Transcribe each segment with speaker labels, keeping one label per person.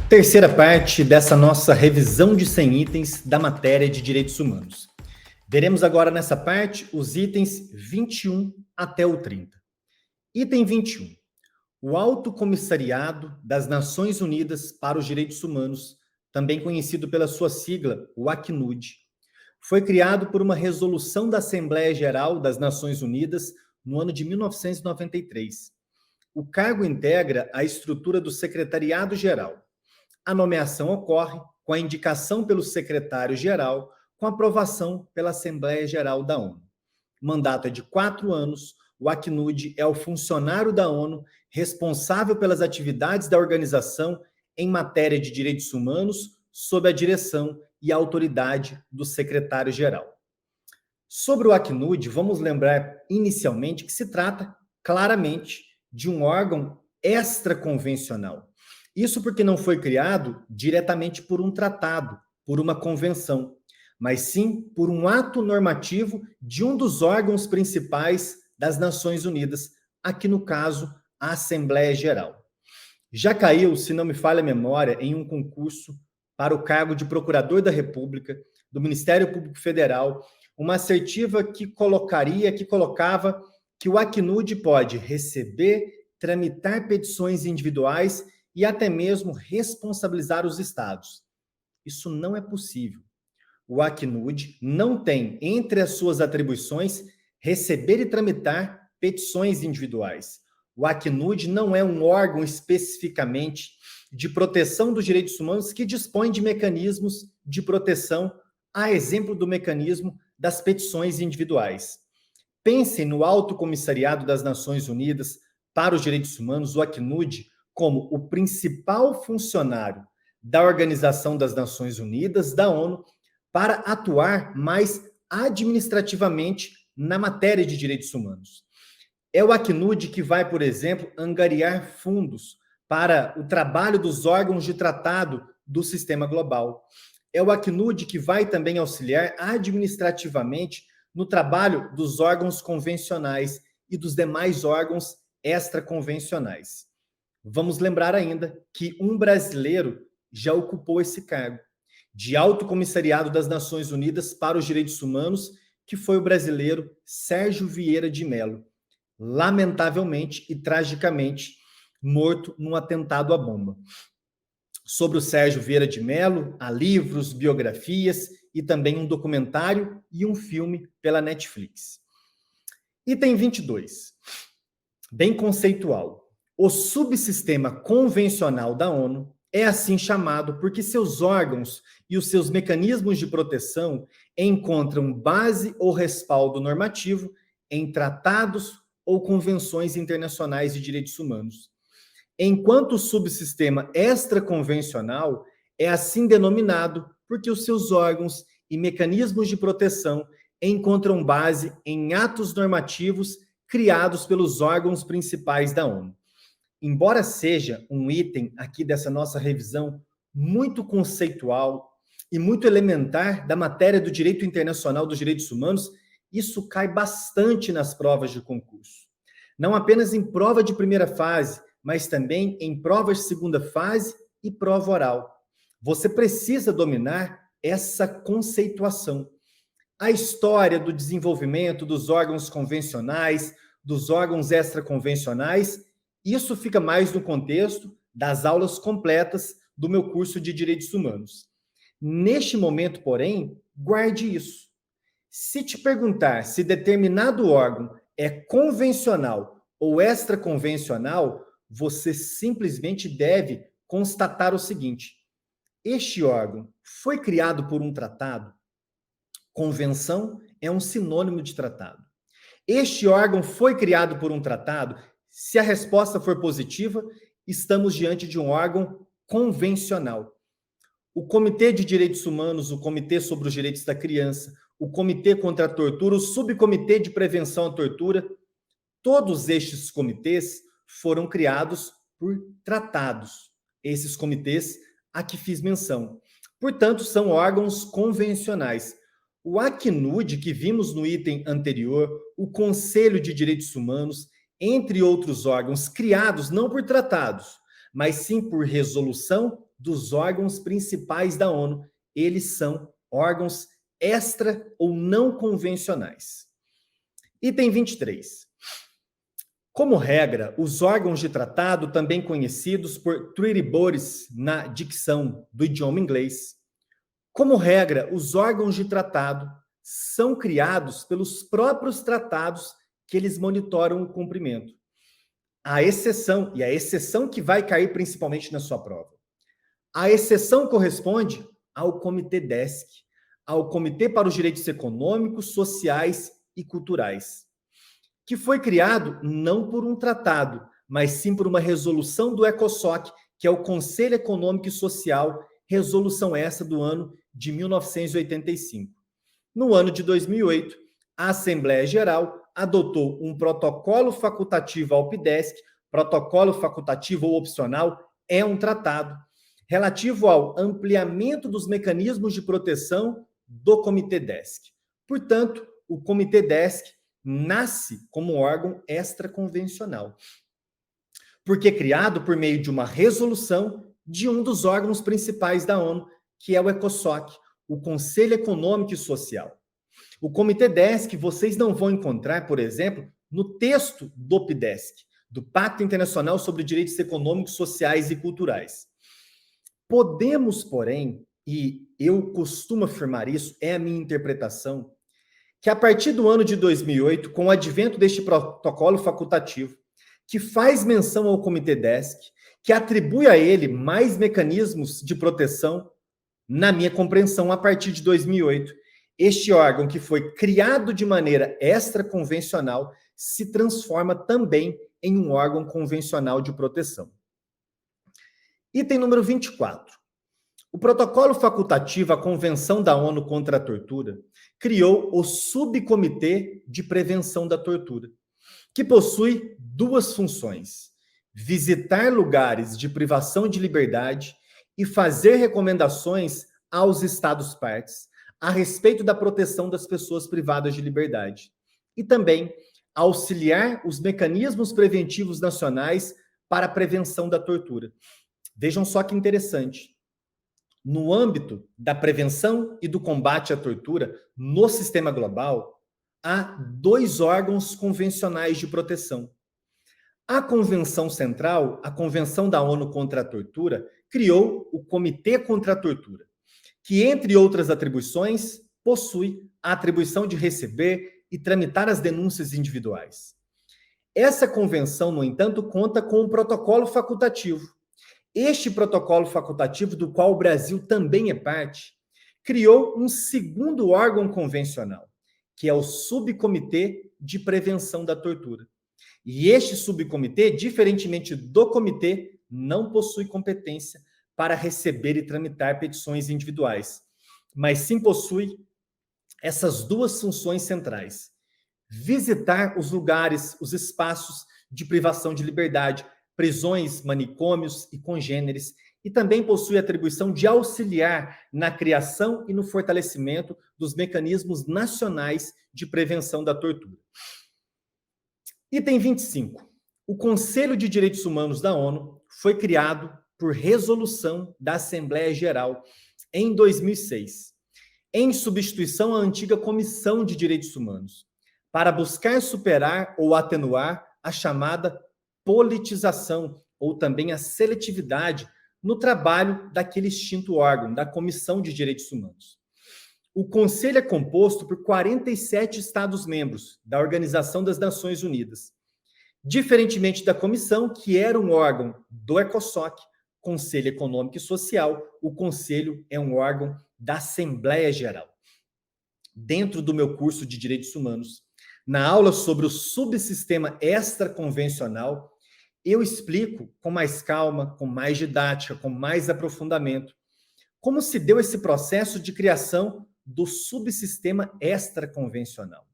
Speaker 1: Terceira parte dessa nossa revisão de 100 itens da matéria de direitos humanos. Veremos agora nessa parte os itens 21 até o 30. Item 21. O Alto Comissariado das Nações Unidas para os Direitos Humanos, também conhecido pela sua sigla, o Acnud, foi criado por uma resolução da Assembleia Geral das Nações Unidas no ano de 1993. O cargo integra a estrutura do Secretariado-Geral. A nomeação ocorre com a indicação pelo secretário-geral, com aprovação pela Assembleia Geral da ONU. O mandato é de 4 anos. O Acnud é o funcionário da ONU responsável pelas atividades da organização em matéria de direitos humanos, sob a direção e autoridade do secretário-geral. Sobre o Acnud, vamos lembrar inicialmente que se trata claramente de um órgão extraconvencional. Isso porque não foi criado diretamente por um tratado, por uma convenção, mas sim por um ato normativo de um dos órgãos principais das Nações Unidas, aqui no caso, a Assembleia Geral. Já caiu, se não me falha a memória, em um concurso para o cargo de Procurador da República, do Ministério Público Federal, uma assertiva que colocava que o Acnud pode receber, tramitar petições individuais e até mesmo responsabilizar os estados. Isso não é possível. O Acnud não tem entre as suas atribuições receber e tramitar petições individuais. O Acnud não é um órgão especificamente de proteção dos direitos humanos que dispõe de mecanismos de proteção, a exemplo do mecanismo das petições individuais. Pensem no Alto Comissariado das Nações Unidas para os Direitos Humanos, o Acnud, como o principal funcionário da Organização das Nações Unidas, da ONU, para atuar mais administrativamente na matéria de direitos humanos. É o Acnud que vai, por exemplo, angariar fundos para o trabalho dos órgãos de tratado do sistema global. É o Acnud que vai também auxiliar administrativamente no trabalho dos órgãos convencionais e dos demais órgãos extraconvencionais. Vamos lembrar ainda que um brasileiro já ocupou esse cargo, de Alto Comissariado das Nações Unidas para os Direitos Humanos, que foi o brasileiro Sérgio Vieira de Mello, lamentavelmente e tragicamente morto num atentado à bomba. Sobre o Sérgio Vieira de Mello, há livros, biografias e também um documentário e um filme pela Netflix. Item 22, bem conceitual. O subsistema convencional da ONU é assim chamado porque seus órgãos e os seus mecanismos de proteção encontram base ou respaldo normativo em tratados ou convenções internacionais de direitos humanos. Enquanto o subsistema extraconvencional é assim denominado porque os seus órgãos e mecanismos de proteção encontram base em atos normativos criados pelos órgãos principais da ONU. Embora seja um item aqui dessa nossa revisão muito conceitual e muito elementar da matéria do direito internacional dos direitos humanos, isso cai bastante nas provas de concurso. Não apenas em prova de primeira fase, mas também em provas de segunda fase e prova oral. Você precisa dominar essa conceituação. A história do desenvolvimento dos órgãos convencionais, dos órgãos extraconvencionais, isso fica mais no contexto das aulas completas do meu curso de Direitos Humanos. Neste momento, porém, guarde isso. Se te perguntar se determinado órgão é convencional ou extraconvencional, você simplesmente deve constatar o seguinte: este órgão foi criado por um tratado? Convenção é um sinônimo de tratado. Este órgão foi criado por um tratado? Se a resposta for positiva, estamos diante de um órgão convencional. O Comitê de Direitos Humanos, o Comitê sobre os Direitos da Criança, o Comitê contra a Tortura, o Subcomitê de Prevenção à Tortura, todos estes comitês foram criados por tratados. Esses comitês a que fiz menção. Portanto, são órgãos convencionais. O Acnud, que vimos no item anterior, o Conselho de Direitos Humanos, entre outros órgãos criados não por tratados, mas sim por resolução dos órgãos principais da ONU. Eles são órgãos extra ou não convencionais. Item 23. Como regra, os órgãos de tratado, também conhecidos por treaty bodies na dicção do idioma inglês, como regra, os órgãos de tratado são criados pelos próprios tratados que eles monitoram o cumprimento. A exceção, e a exceção que vai cair principalmente na sua prova, a exceção corresponde ao Comitê DESC, ao Comitê para os Direitos Econômicos, Sociais e Culturais, que foi criado não por um tratado, mas sim por uma resolução do ECOSOC, que é o Conselho Econômico e Social, resolução essa do ano de 1985. No ano de 2008, a Assembleia Geral adotou um protocolo facultativo ao PDESC, protocolo facultativo ou opcional é um tratado, relativo ao ampliamento dos mecanismos de proteção do Comitê DESC. Portanto, o Comitê DESC nasce como órgão extraconvencional, porque criado por meio de uma resolução de um dos órgãos principais da ONU, que é o ECOSOC, o Conselho Econômico e Social. O Comitê DESC vocês não vão encontrar, por exemplo, no texto do PDESC, do Pacto Internacional sobre Direitos Econômicos, Sociais e Culturais. Podemos, porém, e eu costumo afirmar isso, é a minha interpretação, que a partir do ano de 2008, com o advento deste protocolo facultativo, que faz menção ao Comitê DESC, que atribui a ele mais mecanismos de proteção, na minha compreensão, a partir de 2008, este órgão que foi criado de maneira extraconvencional se transforma também em um órgão convencional de proteção. Item número 24. O protocolo facultativo à Convenção da ONU contra a Tortura criou o Subcomitê de Prevenção da Tortura, que possui duas funções: visitar lugares de privação de liberdade e fazer recomendações aos Estados-partes a respeito da proteção das pessoas privadas de liberdade, e também auxiliar os mecanismos preventivos nacionais para a prevenção da tortura. Vejam só que interessante. No âmbito da prevenção e do combate à tortura no sistema global, há dois órgãos convencionais de proteção. A Convenção Central, a Convenção da ONU contra a Tortura, criou o Comitê contra a Tortura, que, entre outras atribuições, possui a atribuição de receber e tramitar as denúncias individuais. Essa convenção, no entanto, conta com um protocolo facultativo. Este protocolo facultativo, do qual o Brasil também é parte, criou um segundo órgão convencional, que é o Subcomitê de Prevenção da Tortura. E este subcomitê, diferentemente do comitê, não possui competência para receber e tramitar petições individuais, mas sim possui essas duas funções centrais: visitar os lugares, os espaços de privação de liberdade, prisões, manicômios e congêneres, e também possui a atribuição de auxiliar na criação e no fortalecimento dos mecanismos nacionais de prevenção da tortura. Item 25. O Conselho de Direitos Humanos da ONU foi criado por resolução da Assembleia Geral em 2006, em substituição à antiga Comissão de Direitos Humanos, para buscar superar ou atenuar a chamada politização, ou também a seletividade no trabalho daquele extinto órgão, da Comissão de Direitos Humanos. O Conselho é composto por 47 Estados-membros da Organização das Nações Unidas, diferentemente da Comissão, que era um órgão do ECOSOC, Conselho Econômico e Social. O Conselho é um órgão da Assembleia Geral. Dentro do meu curso de Direitos Humanos, na aula sobre o subsistema extraconvencional, eu explico com mais calma, com mais didática, com mais aprofundamento, como se deu esse processo de criação do subsistema extraconvencional.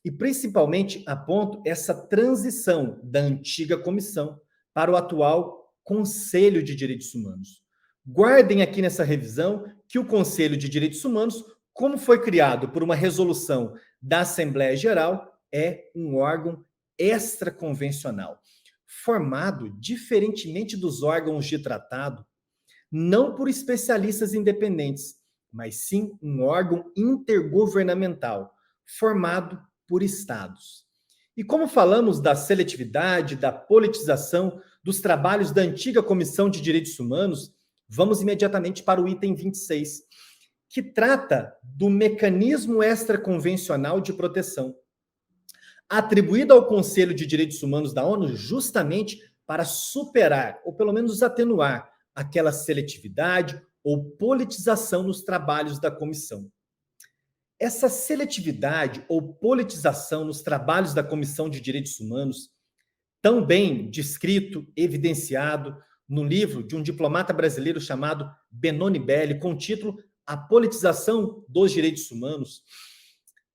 Speaker 1: E principalmente aponto essa transição da antiga comissão para o atual Conselho de Direitos Humanos. Guardem aqui nessa revisão que o Conselho de Direitos Humanos, como foi criado por uma resolução da Assembleia Geral, é um órgão extraconvencional, formado, diferentemente dos órgãos de tratado, não por especialistas independentes, mas sim um órgão intergovernamental, formado por estados. E como falamos da seletividade, da politização dos trabalhos da antiga Comissão de Direitos Humanos, vamos imediatamente para o item 26, que trata do mecanismo extraconvencional de proteção, atribuído ao Conselho de Direitos Humanos da ONU justamente para superar, ou pelo menos atenuar, aquela seletividade ou politização nos trabalhos da comissão. Essa seletividade ou politização nos trabalhos da Comissão de Direitos Humanos, tão bem descrito, evidenciado no livro de um diplomata brasileiro chamado Benoni Belli, com o título A Politização dos Direitos Humanos,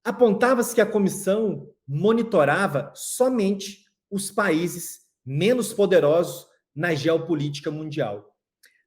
Speaker 1: apontava-se que a comissão monitorava somente os países menos poderosos na geopolítica mundial.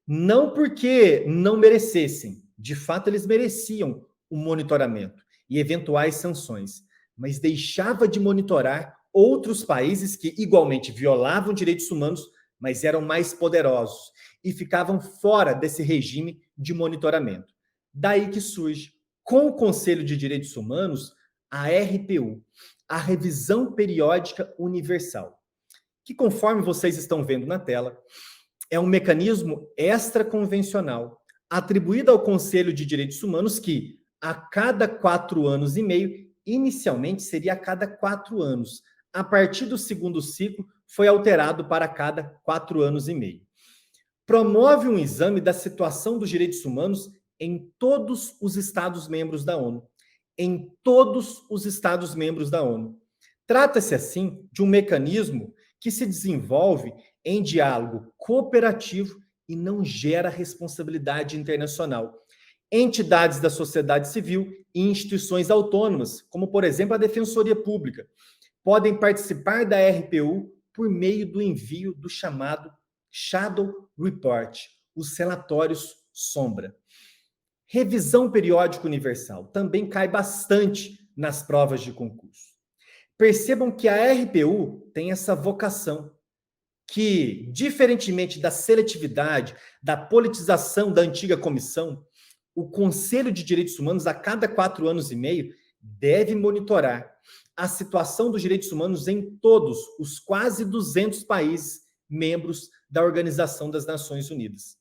Speaker 1: Não porque não merecessem, de fato eles mereciam o monitoramento e eventuais sanções, mas deixava de monitorar outros países que igualmente violavam direitos humanos, mas eram mais poderosos e ficavam fora desse regime de monitoramento. Daí que surge, com o Conselho de Direitos Humanos, a RPU, a Revisão Periódica Universal, que, conforme vocês estão vendo na tela, é um mecanismo extraconvencional atribuído ao Conselho de Direitos Humanos que, a cada 4 anos e meio, inicialmente seria a cada 4 anos. A partir do segundo ciclo, foi alterado para cada 4 anos e meio. Promove um exame da situação dos direitos humanos em todos os Estados-membros da ONU. Em todos os Estados-membros da ONU. Trata-se, assim, de um mecanismo que se desenvolve em diálogo cooperativo e não gera responsabilidade internacional. Entidades da sociedade civil e instituições autônomas, como, por exemplo, a Defensoria Pública, podem participar da RPU por meio do envio do chamado Shadow Report, os relatórios sombra. Revisão periódica universal também cai bastante nas provas de concurso. Percebam que a RPU tem essa vocação, que, diferentemente da seletividade, da politização da antiga comissão, o Conselho de Direitos Humanos, a cada 4 anos e meio, deve monitorar a situação dos direitos humanos em todos os quase 200 países membros da Organização das Nações Unidas.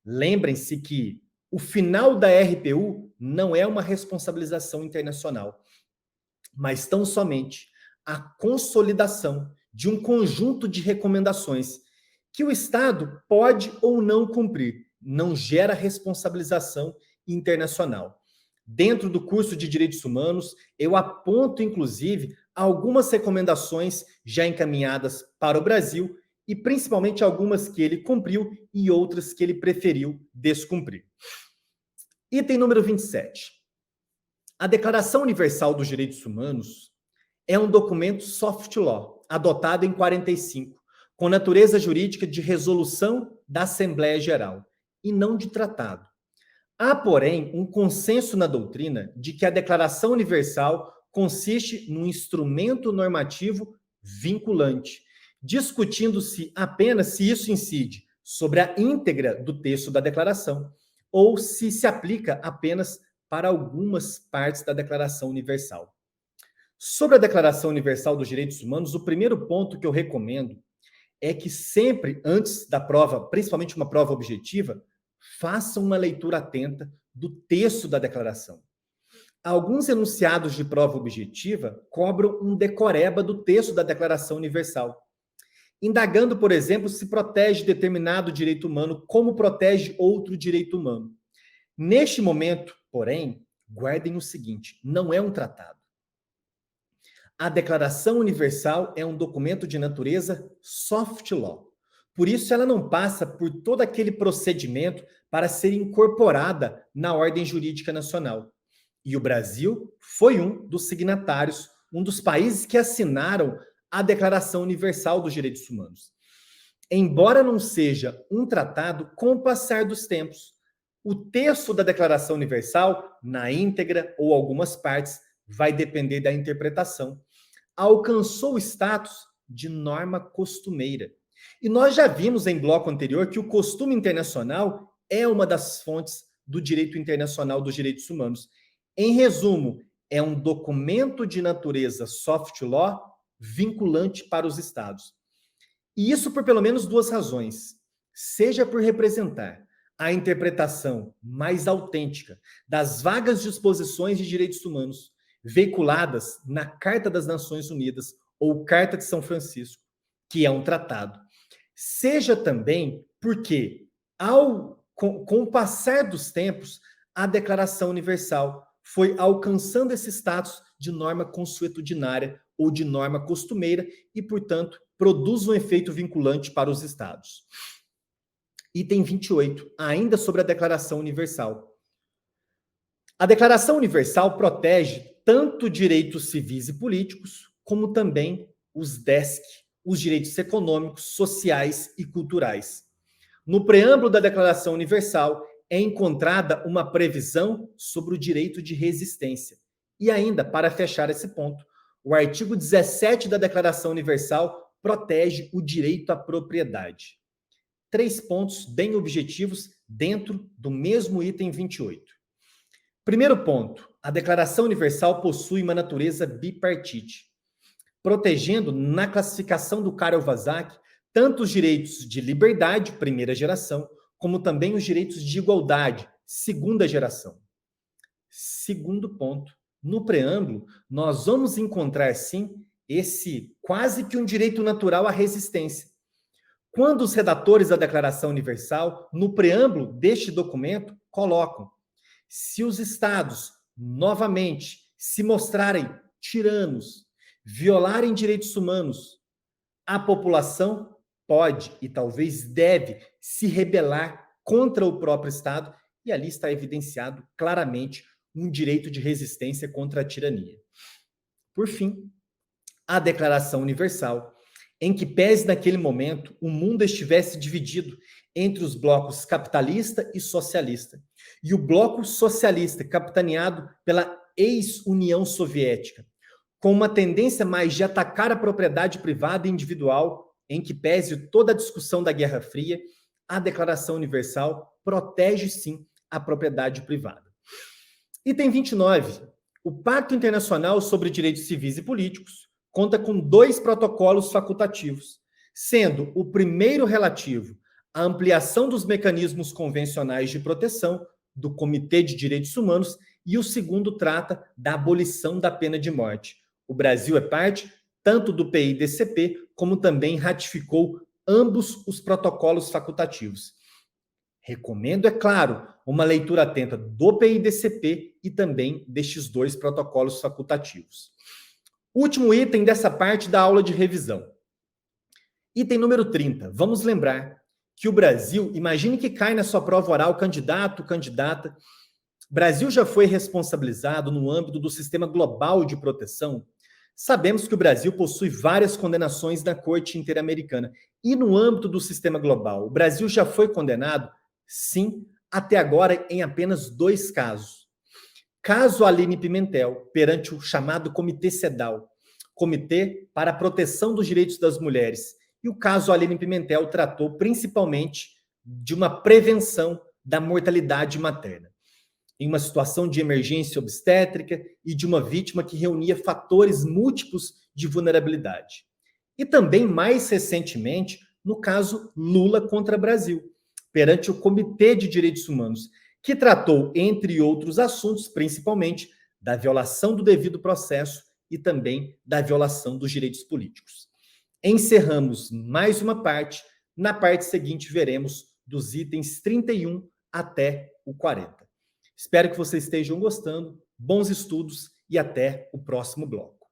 Speaker 1: Lembrem-se que o final da RPU não é uma responsabilização internacional, mas tão somente a consolidação de um conjunto de recomendações que o Estado pode ou não cumprir, não gera responsabilização internacional. Dentro do curso de Direitos Humanos, eu aponto, inclusive, algumas recomendações já encaminhadas para o Brasil e principalmente algumas que ele cumpriu e outras que ele preferiu descumprir. Item número 27. A Declaração Universal dos Direitos Humanos é um documento soft law, adotado em 45, com natureza jurídica de resolução da Assembleia Geral, e não de tratado. Há, porém, um consenso na doutrina de que a Declaração Universal consiste num instrumento normativo vinculante, discutindo-se apenas se isso incide sobre a íntegra do texto da declaração ou se aplica apenas para algumas partes da Declaração Universal. Sobre a Declaração Universal dos Direitos Humanos, o primeiro ponto que eu recomendo é que sempre, antes da prova, principalmente uma prova objetiva, façam uma leitura atenta do texto da declaração. Alguns enunciados de prova objetiva cobram um decoreba do texto da Declaração Universal, indagando, por exemplo, se protege determinado direito humano como protege outro direito humano. Neste momento, porém, guardem o seguinte, não é um tratado. A Declaração Universal é um documento de natureza soft law. Por isso, ela não passa por todo aquele procedimento para ser incorporada na ordem jurídica nacional. E o Brasil foi um dos signatários, um dos países que assinaram a Declaração Universal dos Direitos Humanos. Embora não seja um tratado, com o passar dos tempos, o texto da Declaração Universal, na íntegra ou algumas partes, vai depender da interpretação, alcançou o status de norma costumeira. E nós já vimos em bloco anterior que o costume internacional é uma das fontes do direito internacional dos direitos humanos. Em resumo, é um documento de natureza soft law vinculante para os Estados. E isso por pelo menos duas razões. Seja por representar a interpretação mais autêntica das vagas disposições de direitos humanos veiculadas na Carta das Nações Unidas ou Carta de São Francisco, que é um tratado. Seja também porque, com o passar dos tempos, a Declaração Universal foi alcançando esse status de norma consuetudinária ou de norma costumeira e, portanto, produz um efeito vinculante para os Estados. Item 28, ainda sobre a Declaração Universal. A Declaração Universal protege tanto direitos civis e políticos, como também os DESC, os direitos econômicos, sociais e culturais. No preâmbulo da Declaração Universal é encontrada uma previsão sobre o direito de resistência. E ainda, para fechar esse ponto, o artigo 17 da Declaração Universal protege o direito à propriedade. 3 pontos bem objetivos dentro do mesmo item 28. Primeiro ponto, a Declaração Universal possui uma natureza bipartite, protegendo na classificação do Karol Vazak tanto os direitos de liberdade, primeira geração, como também os direitos de igualdade, segunda geração. Segundo ponto, no preâmbulo, nós vamos encontrar, sim, esse quase que um direito natural à resistência. Quando os redatores da Declaração Universal, no preâmbulo deste documento, colocam: se os estados, novamente, se mostrarem tiranos, violarem direitos humanos, a população pode e talvez deve se rebelar contra o próprio Estado, e ali está evidenciado claramente um direito de resistência contra a tirania. Por fim, a Declaração Universal, em que pese naquele momento o mundo estivesse dividido entre os blocos capitalista e socialista, e o bloco socialista capitaneado pela ex-União Soviética, com uma tendência mais de atacar a propriedade privada e individual, em que pese toda a discussão da Guerra Fria, a Declaração Universal protege, sim, a propriedade privada. Item 29. O Pacto Internacional sobre Direitos Civis e Políticos conta com 2 protocolos facultativos, sendo o primeiro relativo à ampliação dos mecanismos convencionais de proteção do Comitê de Direitos Humanos e o segundo trata da abolição da pena de morte. O Brasil é parte tanto do PIDCP, como também ratificou ambos os protocolos facultativos. Recomendo, é claro, uma leitura atenta do PIDCP e também destes 2 protocolos facultativos. Último item dessa parte da aula de revisão. Item número 30. Vamos lembrar que o Brasil, imagine que cai na sua prova oral candidato, candidata. O Brasil já foi responsabilizado no âmbito do Sistema Global de Proteção. Sabemos que o Brasil possui várias condenações da Corte Interamericana. E no âmbito do Sistema Global, o Brasil já foi condenado? Sim, até agora em apenas 2 casos. Caso Aline Pimentel, perante o chamado Comitê CEDAW, Comitê para a Proteção dos Direitos das Mulheres, e o caso Aline Pimentel tratou principalmente de uma prevenção da mortalidade materna, em uma situação de emergência obstétrica e de uma vítima que reunia fatores múltiplos de vulnerabilidade. E também, mais recentemente, no caso Lula contra Brasil, perante o Comitê de Direitos Humanos, que tratou, entre outros assuntos, principalmente da violação do devido processo e também da violação dos direitos políticos. Encerramos mais uma parte. Na parte seguinte, veremos dos itens 31 até o 40. Espero que vocês estejam gostando. Bons estudos e até o próximo bloco.